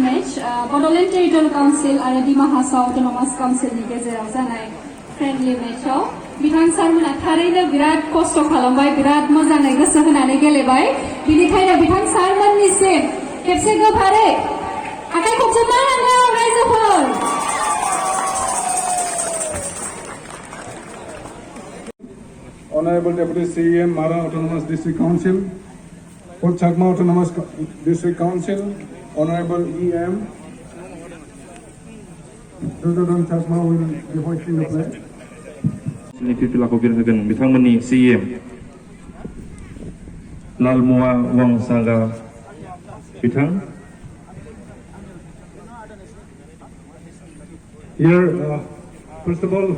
match Bodoland Territorial Council आरो दिमा Hasao Autonomous Council नि गेजेराव जानाय friendly matchआव बिथां सारमोना थारैनो बिराद खस्थ' खालामबाय बिराद मोजाङै गोसो होनानै गेलेबाय बिनिखायनो बिथां सारमोननिसिम खेबसे गोबारै आखाइ खबजोबना होनांगौ रायजोफोर Honorable Deputy CEM Mara Autonomous District Council, Port Chakma Autonomous District Council, Honorable EM, President Chakma will be hoisting the flag. Pipila ko pinagkan bitangmani CEM Lal Mua Wang Saga bitang. Here, first of all,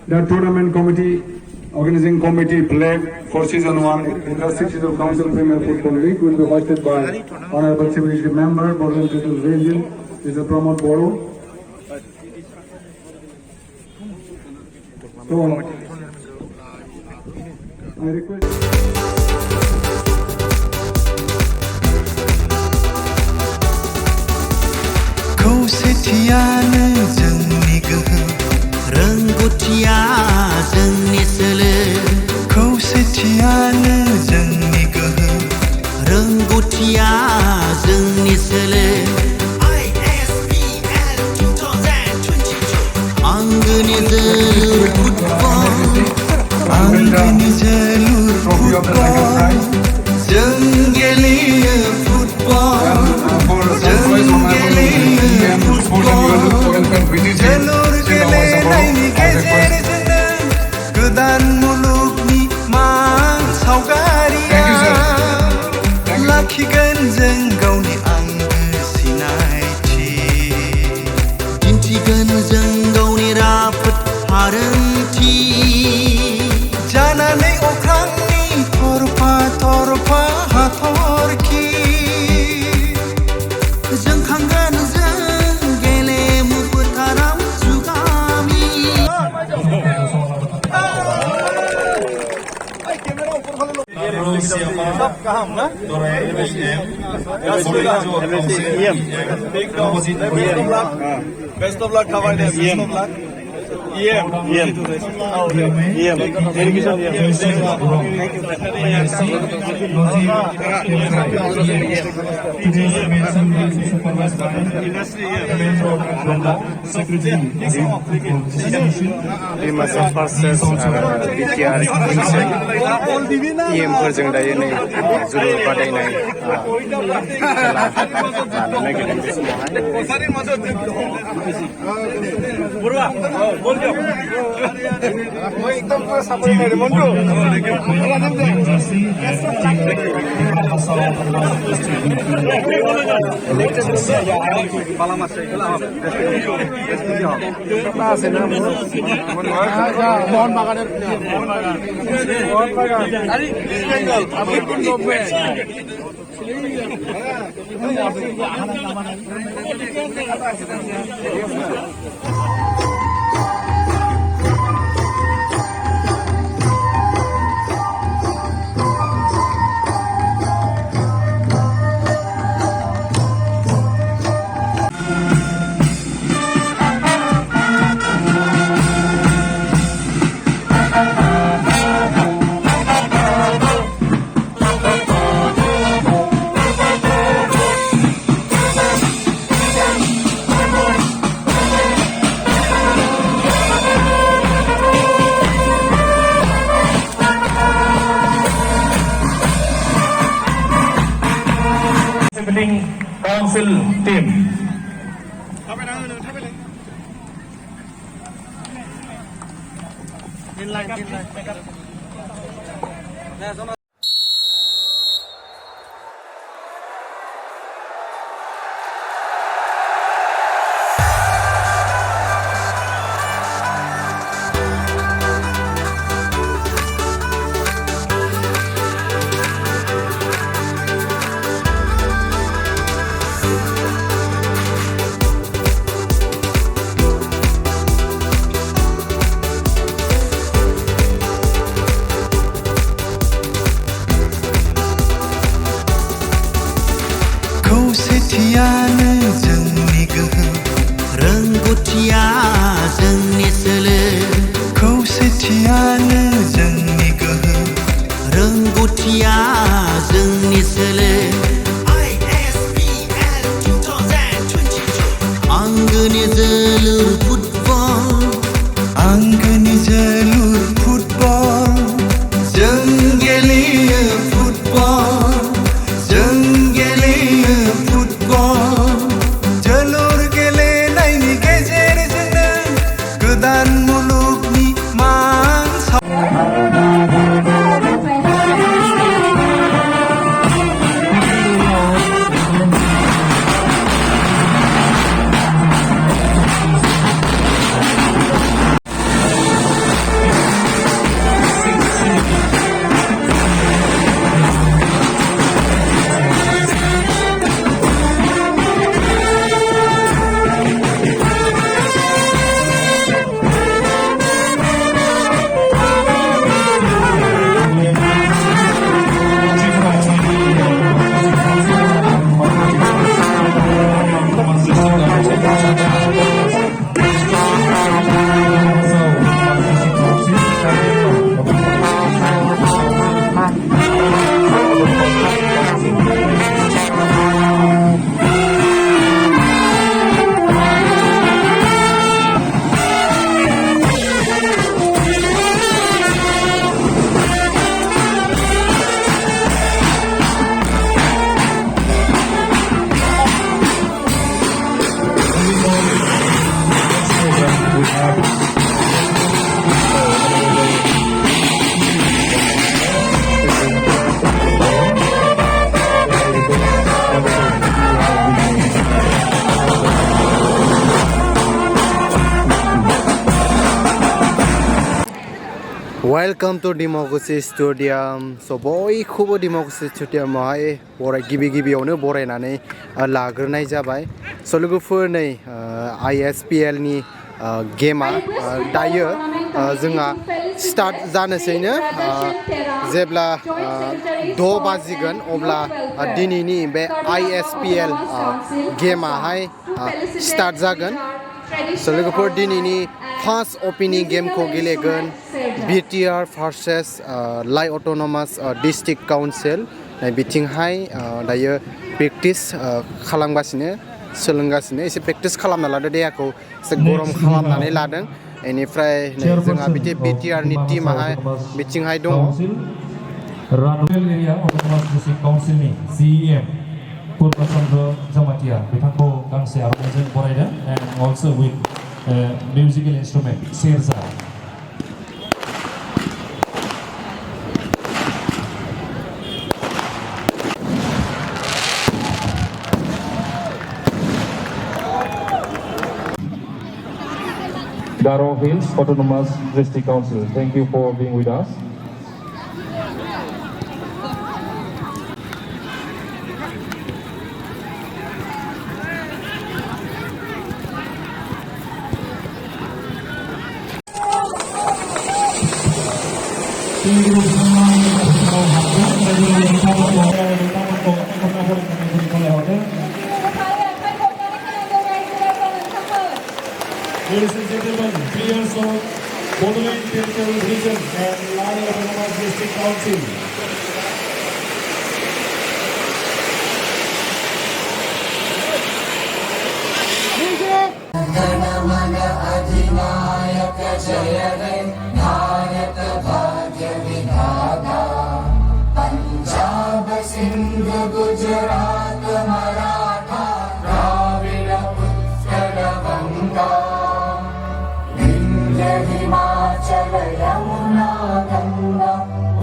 the tournament committee, organizing committee flag for season 1 Inter-City Council Premier Football League will be hosted by Honorable Chief Executive Member, Bodoland Region, Mr. Pramod Boro. So, I request. खौसेथियानो जोंनि गोहो रोंगौथिया जोंनि solo खौसेथियानो जोंनि गोहो रोंगौथिया जोंनि solo Ispl 2022 आंगोनि जोलुर football आंगोनि जोलुर फुटबल जों गेलेयो फुटबल जोलुर गेलेनायनि गेजेरजोंनो गोदान मुलुगनि मान सावगारिया लाखिगोन जों गावनि आंगो सिनायथि दिन्थिगोन जों गावनि राफोद हारोंथि जानानै अख्रांनि थरफा थरफा हाथरखि जों खांगोन जों गेलेमु फोथाराव जुगामि Best of luck, cover them. Best of luck. EM. Education. Thank you. Today's event is supervised by Secretary Mizoram versus BTR EM फोरजों दायो नै जोलुर बादायनाय खेला लानो नागिरदों बे Council team. खौसेथियानो जोंनि गोहो रोंगौथिया जोंनि सोलो खौसेथियानो जोंनि गोहो रोंगौथिया जोंनि सोलो Ispl 2022 आंगोनि जोलुर फुटबल आंगोनि जोलुर फुटबल जों गेलेयो फुटबल जों गेलेयो फुटबल जोलुर गेलेनायनि गेजेरजोंनो गोदान मुलुगनि मान Welcome to Democracy Stadium. So बयखौबो Democracy Stadium आवहाय गिबियावनो बरायनानै लाग्रोनाय जाबाय. So लोगोफोर नै ISPL नि गेमा दायो जोंहा स्टार्ट जानोसैनो जेब्ला 6 बाजिगोन अब्ला दिनैनि बे ISPL गेमाहाय स्टार्ट जागोन. So लोगोफोर दिनैनि फार्स्ट ओपनिं गेमखौ गेलेगोन BTR versus लाइ अट'नमास डिस्ट्रिक्ट काउन्सिल बिथिंहाय दायो प्रेक्टिस खालामगासिनो सोलोंगासिनो एसे प्रेक्टिस खालामना लादो देहाखौ एसे गरम खालामनानै लादों बेनिफ्राय जोंहा बिदि BTR नि टीमाहाय बिथिंहाय दङ एरिया अट'नमास डिस्ट्रिक्ट काउन्सिलनि CEM Purvachandra Jamatia बिथांखौ गांसे आर'नाइजों बरायदों and also with musical instrument Sirza. Daro Hills Autonomous District Council, thank you for being with us. Ladies and gentlemen, players of Bodoland Territorial Region and Lari Autonomous District Council. Gujarat Maratha Dravid Utkal Ganga Vindhya Himachal Yamuna Ganga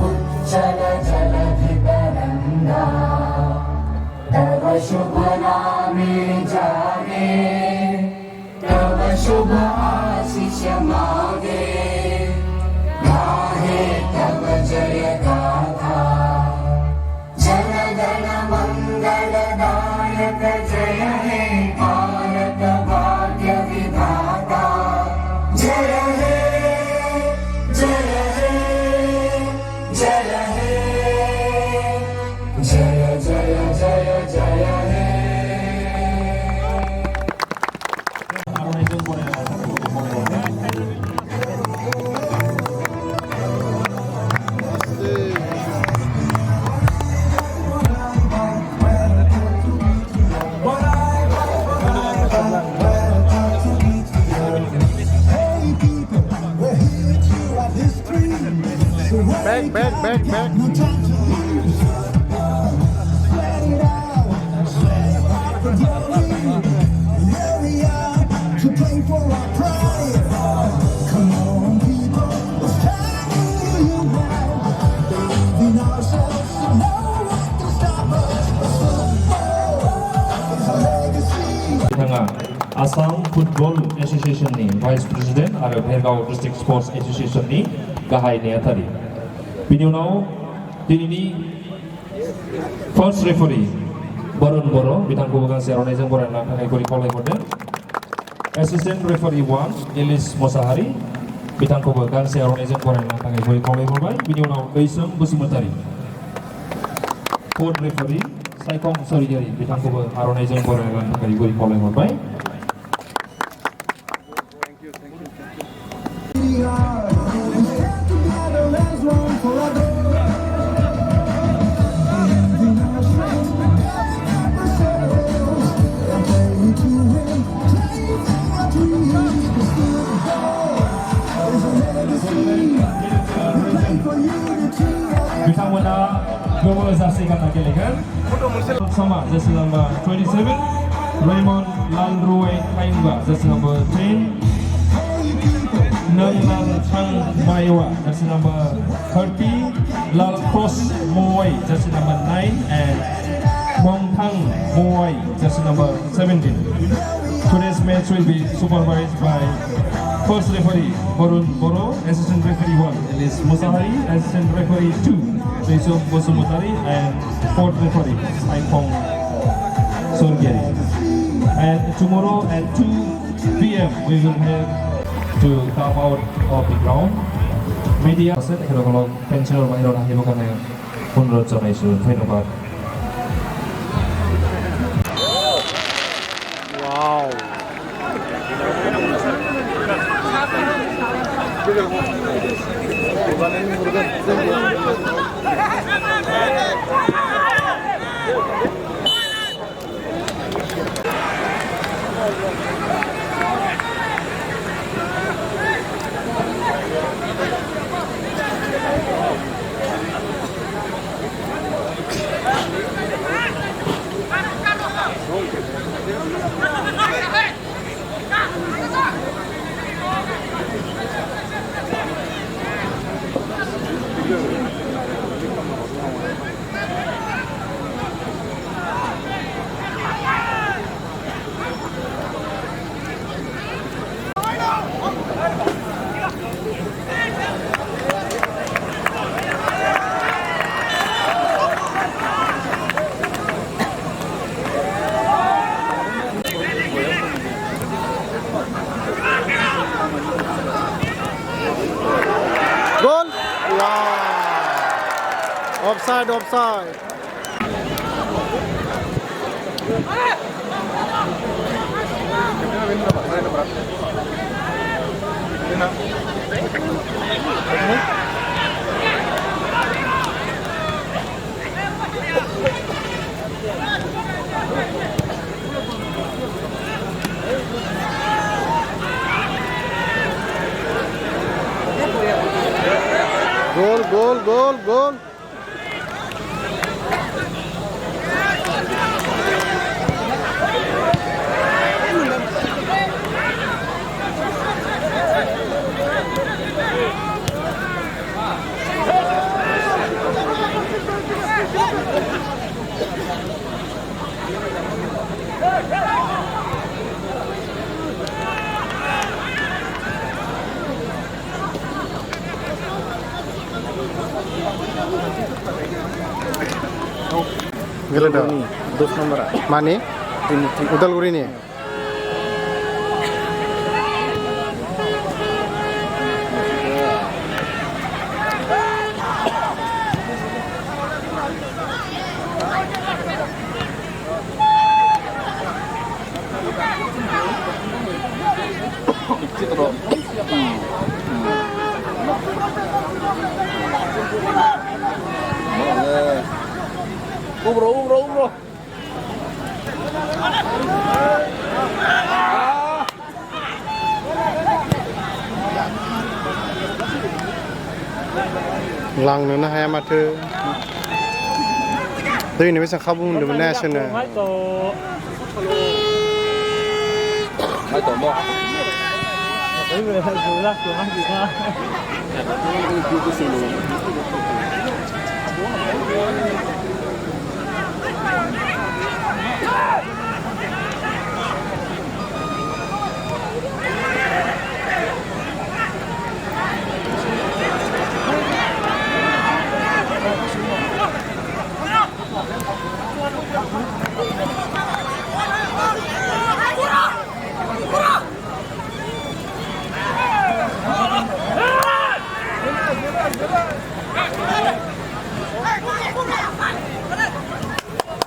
उज्जल जलधि तरंगा तव शुभ नामे जागे तव शुभ आशीष मागे गाहे तव जय गाथा जनगण मंगलदायक जय हे भारत भाग्य विधाता जय हे जय हे जय हे जय जय जय जय हे back, back. No time to lose. Sweat it out, sweat out the glory. Here we are to play for our pride. Come on, people, it's time to unite. Believe in ourselves, so no one can stop us. Football is a legacy. बिथाङा Assam football एसोसिएशननि vice president आरो Bhergaon district sprouts एसोसिएशननि गाहाय नेहाथारि बिनि उनाव दिनैनि first referee Barun बर' बिथांखौबो गांसे आर'नाइजों बरायना थाखाय गरि खावलायहरदों एसिस्टेन्ट रेफारि 1 एलिस मोसाहारि बिथांखौबो गांसे आर'नाइजों बरायना थाखाय गरि खावलायहरबाय बिनि उनाव दैसोम बसुमतारि फोर्थ रेफारि सायखं सरियारि बिथांखौबो आर'नाइजों बरायना थाखाय गरि खावलायहरबाय We are, we stand together as one forever. Believe in ourselves, never ourselves. And play to win, play for our dreams. Football is a legacy. We play for unity. बिथांमोना गोमो जार्सि गानना गेलेगोन समा jersey number 27 रेमन लालरुवे काइंगा jersey number 10 नंगनाल थां मायवा जार्सि नाम्बार 30 लाल क्रस मोय jersey number 9 and Mongthang Moy jersey number 17 Today's match will be supervised by first referee Borun Boro, assistant referee 1 Elis Musahari, assistant referee 2 Rizom Bosumutari, and fourth referee Saipong Sorgeri. And tomorrow at 2 p.m. we will have to come out of the ground. Media set ekolog pensional bahiron hibokane punrot janaisu ধন্যবাদ Wow. Goal! Wow! Offside, offside. Goal, goal, goal, goal. Geledek. 12 nomor. Mana? Udalguri ni. Bro. लांनोनो हाया माथो दैनो बेसेबां खाबु मोन्दोंमोन नायासोनो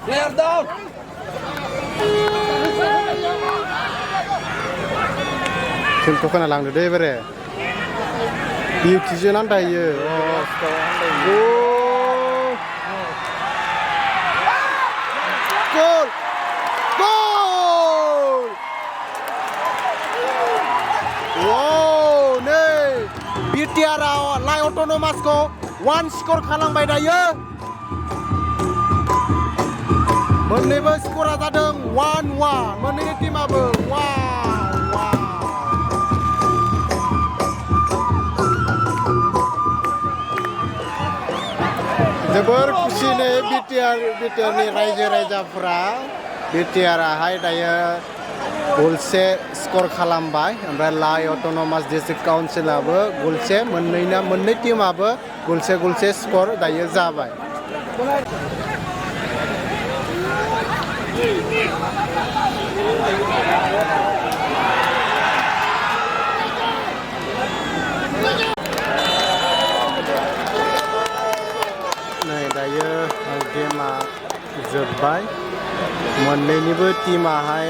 Clear down. जोंथ' खोनालांदो दै बोरे बिउटिजों आन्दायो गल गल वाव नै बिटिआरआ लाइ अट'नमासखौ 1 स्कर खालामबाय दायो मोननैबो स्करा जादों 1-1 मोननैनि टीमाबो जोबोर खुसिनो बिटिआरनि रायजो राजाफोरा बिटिआरआहाय दायो गलसे स्कर खालामबाय ओमफ्राय लाइ अट'नमास डिस्ट्रिक्ट काउन्सिलाबो गलसे मोननै टीमाबो गलसे स्कर दायो जाबाय नै दायो गेमा जोब्बाय मोननैनिबो टीमाहाय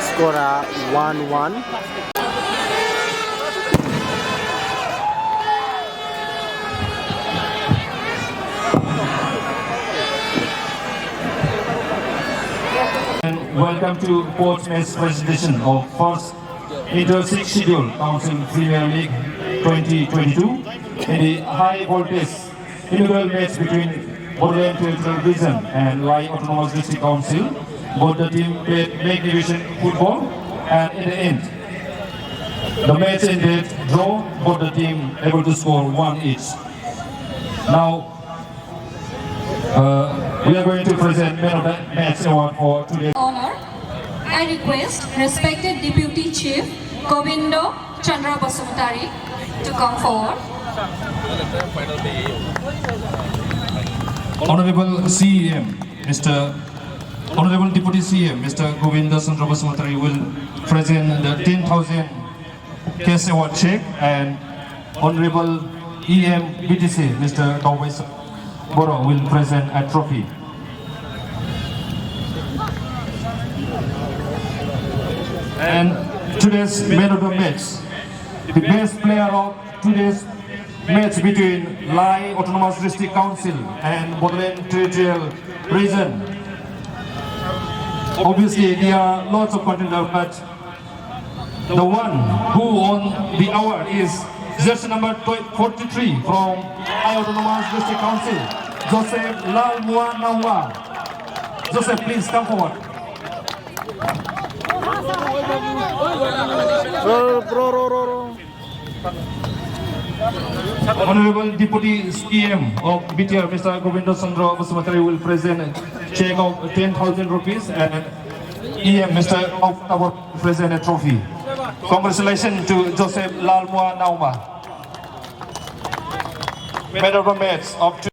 स्करा 1-1 Welcome to fourth match presentation of first inter-6 schedule Council Premier League 2022 in the high voltage inaugural match between Bodoland Territorial Region and Lai Autonomous District Council. Both the team played main division football and in the end the match ended draw, both the team able to score 1 each. Now we are going to present man of the match award for today. Honor, I request respected Deputy Chief Govindo Chandra Basumtari to come forward. Honorable CEM, Honorable Deputy CEM, Mr. Govinda Chandra Basumtari will present the 10,000 cash award check, and Honorable EM BTC, Mr. Dawes Boro will present a trophy. And today's man of the match, the best player of today's match between Lai Autonomous District Council and Bodoland Territorial Region. Obviously, there are lots of contenders, but the one who won the award is jersey number 43 from Lai Autonomous District Council, Joseph Lalmua Nawa. Joseph, please come forward. Honorable Deputy CM of BTR, Mr. Govinda Chandra Basumtari will present a check of 10,000 rupees, and EM, Mr. October, will present a trophy. Congratulations to Joseph Lalmua Nauma. Man of the match of